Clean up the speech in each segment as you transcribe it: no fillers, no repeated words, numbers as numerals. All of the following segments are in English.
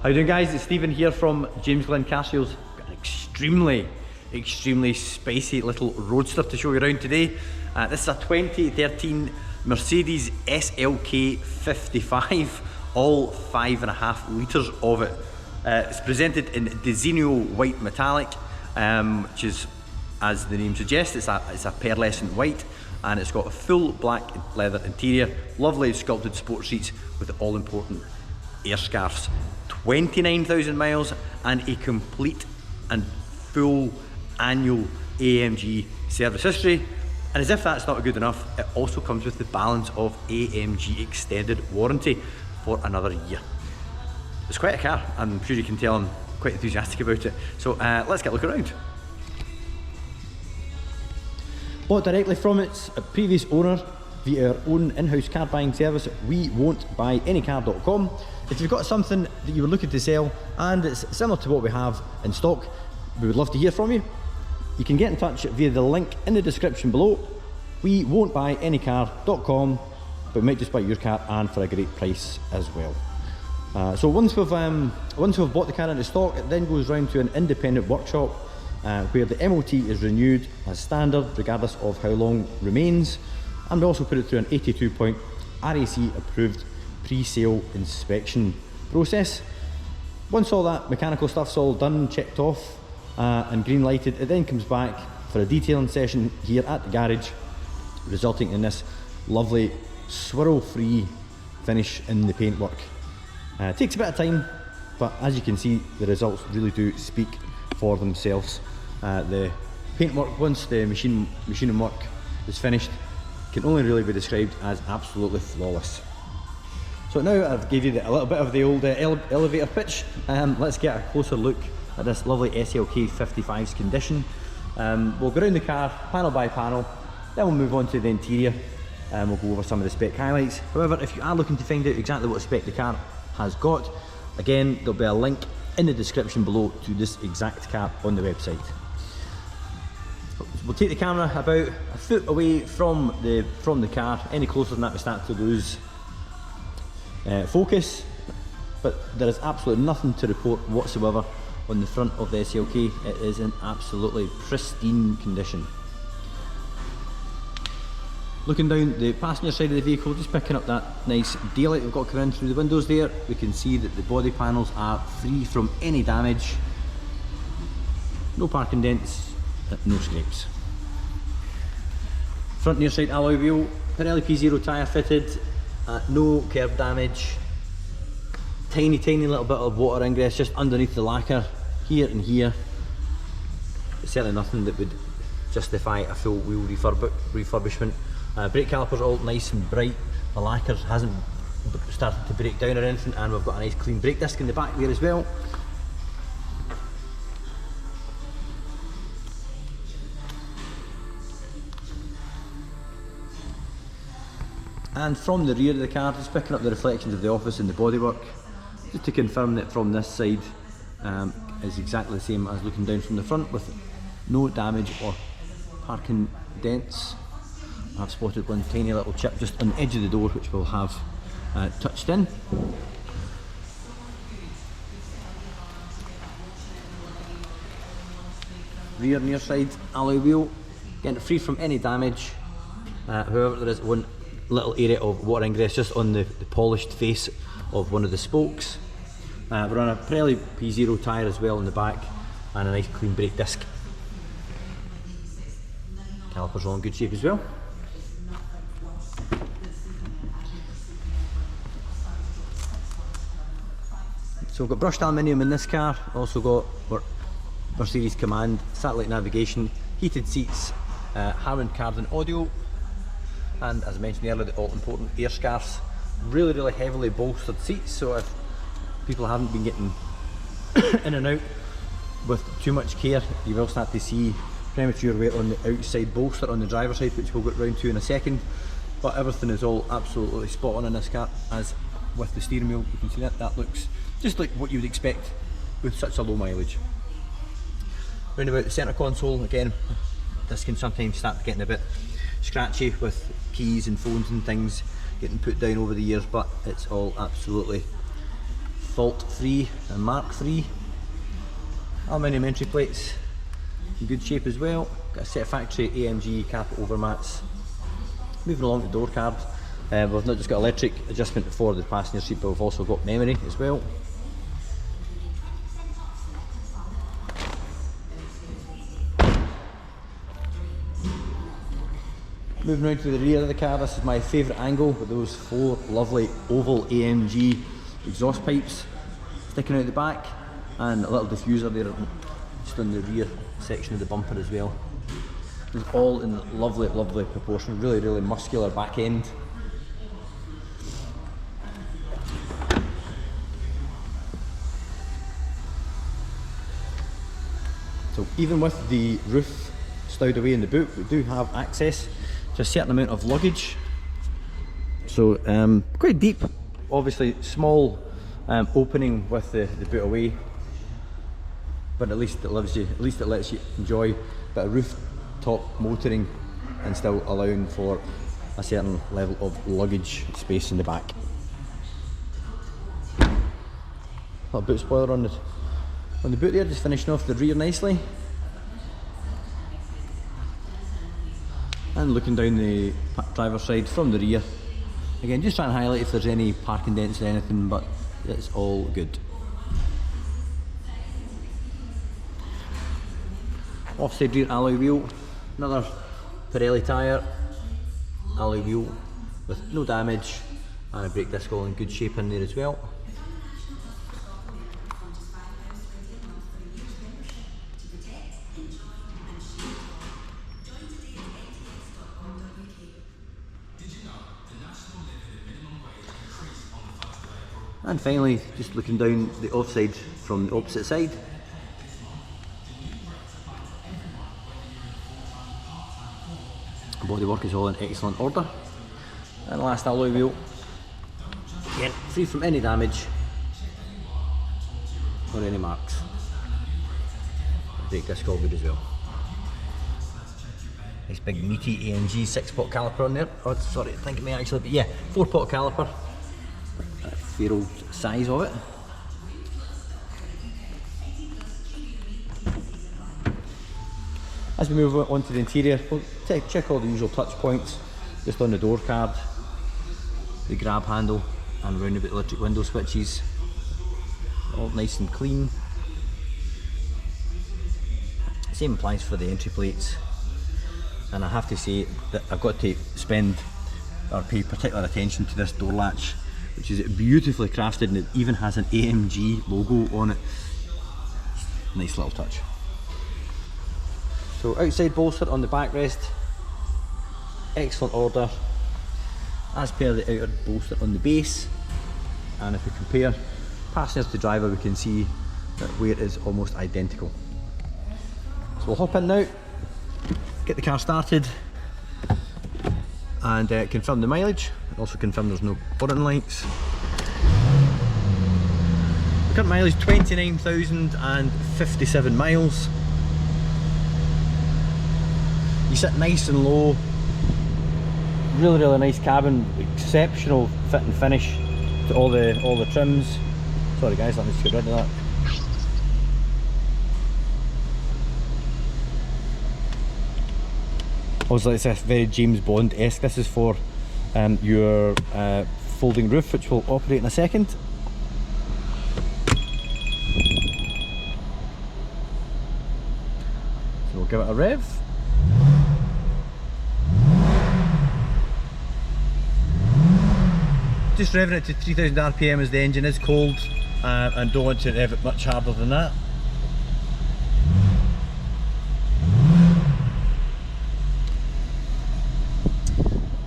How you doing, guys? It's Stephen here from James Glen Car Sales. Got an extremely spicy little roadster to show you around today. This is a 2013 Mercedes SLK55, all 5.5 litres of it. It's presented in Designo white metallic, which is, as the name suggests, it's a pearlescent white, and it's got a full black leather interior, lovely sculpted sport seats with the all-important air scarves. 29,000 miles and a complete and full annual AMG service history. And as if that's not good enough, it also comes with the balance of AMG extended warranty for another year. It's quite a car, and I'm sure you can tell I'm quite enthusiastic about it. So let's get a look around. Bought directly from its previous owner via our own in-house car buying service, wewon'tbuyanycar.com. If you've got something that you were looking to sell and it's similar to what we have in stock, we would love to hear from you. You can get in touch via the link in the description below, wewon'tbuyanycar.com, but we might just buy your car and for a great price as well. So once we've bought the car into stock, it then goes round to an independent workshop where the MOT is renewed as standard regardless of how long remains, and we also put it through an 82-point RAC approved pre-sale inspection process. Once all that mechanical stuff's all done, checked off and green lighted, it then comes back for a detailing session here at the garage, resulting in this lovely swirl free finish in the paintwork. It takes a bit of time, but as you can see, the results really do speak for themselves. The paintwork, once the machining work is finished, can only really be described as absolutely flawless. So now I've gave you a little bit of the old elevator pitch. Let's get a closer look at this lovely SLK55's condition. We'll go around the car panel by panel, then we'll move on to the interior and we'll go over some of the spec highlights. However, if you are looking to find out exactly what spec the car has got, again, there'll be a link in the description below to this exact car on the website. We'll take the camera about a foot away from the car. Any closer than that we start to lose focus, but there is absolutely nothing to report whatsoever on the front of the SLK. It is in absolutely pristine condition. Looking down the passenger side of the vehicle, just picking up that nice daylight we've got coming in through the windows there, we can see that the body panels are free from any damage, no parking dents, no scrapes. Front near side alloy wheel, Pirelli P0 tyre fitted, no curb damage, tiny little bit of water ingress just underneath the lacquer here and here. It's certainly nothing that would justify a full wheel refurbishment. Brake calipers are all nice and bright, the lacquer hasn't started to break down or anything, and we've got a nice clean brake disc in the back there as well. And from the rear of the car, just picking up the reflections of the office and the bodywork, just to confirm that from this side is exactly the same as looking down from the front, with no damage or parking dents. I've spotted one tiny little chip just on the edge of the door, which we'll have touched in. Rear near side alloy wheel, getting it free from any damage. However, there is one little area of water ingress just on the polished face of one of the spokes. We're on a Pirelli P0 tyre as well in the back, and a nice clean brake disc. Calipers all in good shape as well. So we've got brushed aluminium in this car, also got Mercedes Command, satellite navigation, heated seats, Harman Kardon audio, and as I mentioned earlier, the all-important air scarves. Really heavily bolstered seats, so if people haven't been getting in and out with too much care, you will start to see premature wear on the outside bolster on the driver's side, which we'll get round to in a second. But everything is all absolutely spot on in this car, as with the steering wheel, you can see that looks just like what you would expect with such a low mileage. Round about the centre console, again, this can sometimes start getting a bit scratchy with keys and phones and things getting put down over the years, but it's all absolutely fault free and mark free. Aluminium entry plates in good shape as well. Got a set of factory AMG carpet overmats. Moving along to the door card, we've not just got electric adjustment for the passenger seat, but we've also got memory as well. Moving around to the rear of the car, this is my favourite angle with those 4 lovely oval AMG exhaust pipes sticking out the back, and a little diffuser there just on the rear section of the bumper as well. It's all in lovely, lovely proportion, really, really muscular back end. So even with the roof stowed away in the boot, we do have access to a certain amount of luggage. So quite deep, obviously small opening with the boot away, but at least it lets you enjoy a bit of rooftop motoring and still allowing for a certain level of luggage space in the back. Little boot spoiler on the boot there, just finishing off the rear nicely. And looking down the driver's side from the rear. Again, just trying to highlight if there's any parking dents or anything, but it's all good. Offside rear alloy wheel, another Pirelli tyre, alloy wheel with no damage, and a brake disc all in good shape in there as well. And finally, just looking down the offside from the opposite side. Bodywork is all in excellent order. And last alloy wheel, again free from any damage or any marks. Brake disc all good as well. Nice big meaty AMG 6-pot caliper on there. Oh, sorry, I think it may actually be, yeah, 4-pot caliper. Fair old size of it. As we move on to the interior, we'll check all the usual touch points just on the door card, the grab handle, and round about electric window switches. All nice and clean. Same applies for the entry plates. And I have to say that I've got to spend or pay particular attention to this door latch, which is beautifully crafted, and it even has an AMG logo on it. Nice little touch. So outside bolster on the backrest, excellent order, as per the outer bolster on the base. And if we compare passenger to driver, we can see that where it is almost identical. So we'll hop in now, get the car started, and confirm the mileage. Also confirm there's no warning lights. The current mileage 29,057 miles. You sit nice and low. Really, really nice cabin. Exceptional fit and finish to all the trims. Sorry guys, let me just get rid of that. Also, it's a very James Bond-esque. This is for your folding roof, which will operate in a second. So we'll give it a rev. Just revving it to 3000 RPM as the engine is cold, and don't want to rev it much harder than that.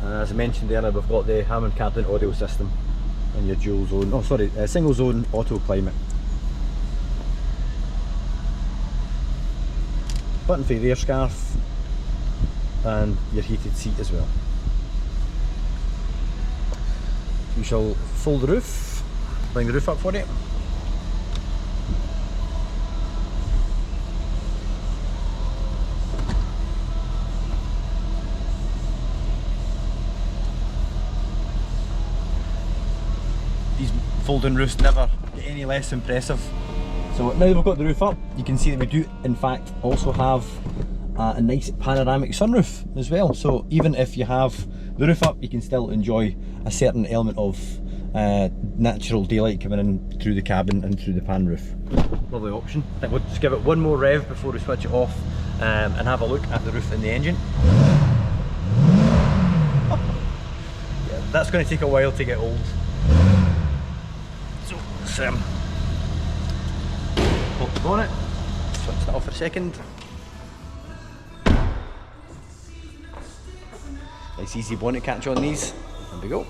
As I mentioned earlier, we've got the Hammond Cardin audio system and your dual zone, single zone auto climate. Button for your rear scarf and your heated seat as well. We shall fold the roof, bring the roof up for you. These folding roofs never get any less impressive. So now that we've got the roof up, you can see that we do in fact also have a nice panoramic sunroof as well. So even if you have the roof up, you can still enjoy a certain element of natural daylight coming in through the cabin and through the pan roof. Lovely option. I think we'll just give it one more rev before we switch it off and have a look at the roof and the engine. Yeah, that's going to take a while to get old. So let's pop the bonnet, switch that off for a second. Nice easy bonnet catch on these. There we go.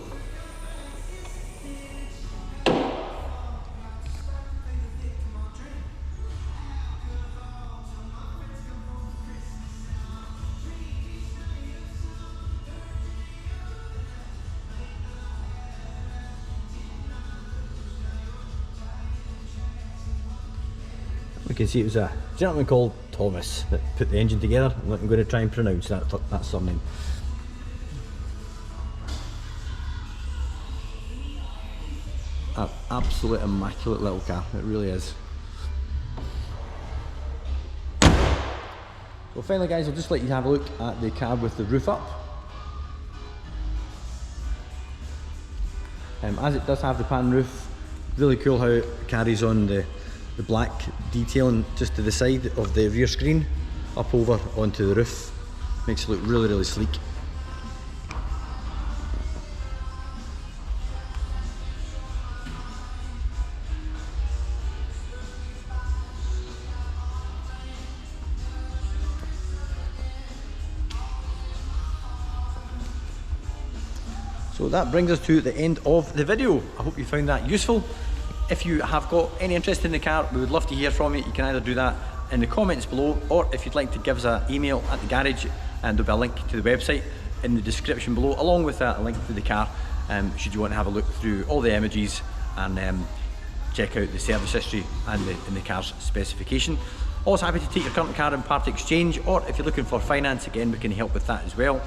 We can see it was a gentleman called Thomas that put the engine together. I'm going to try and pronounce that surname. An absolute immaculate little car, it really is. Well, finally guys, I'll just let you have a look at the cab with the roof up. As it does have the pan roof, really cool how it carries on the black detailing just to the side of the rear screen up over onto the roof. Makes it look really, really sleek. So that brings us to the end of the video. I hope you found that useful. If you have got any interest in the car, we would love to hear from you. You can either do that in the comments below, or if you'd like to give us an email at the garage, and there'll be a link to the website in the description below, along with a link to the car, should you want to have a look through all the AMGs and check out the service history and the car's specification. Also happy to take your current car in part exchange, or if you're looking for finance, again we can help with that as well.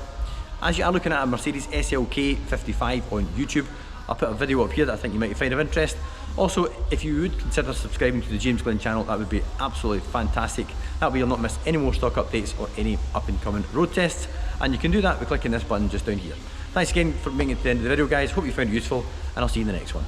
As you are looking at a Mercedes SLK55 on YouTube, I'll put a video up here that I think you might find of interest. Also, if you would consider subscribing to the James Glen channel, that would be absolutely fantastic. That way you'll not miss any more stock updates or any up and coming road tests. And you can do that by clicking this button just down here. Thanks again for being at the end of the video guys, hope you found it useful, and I'll see you in the next one.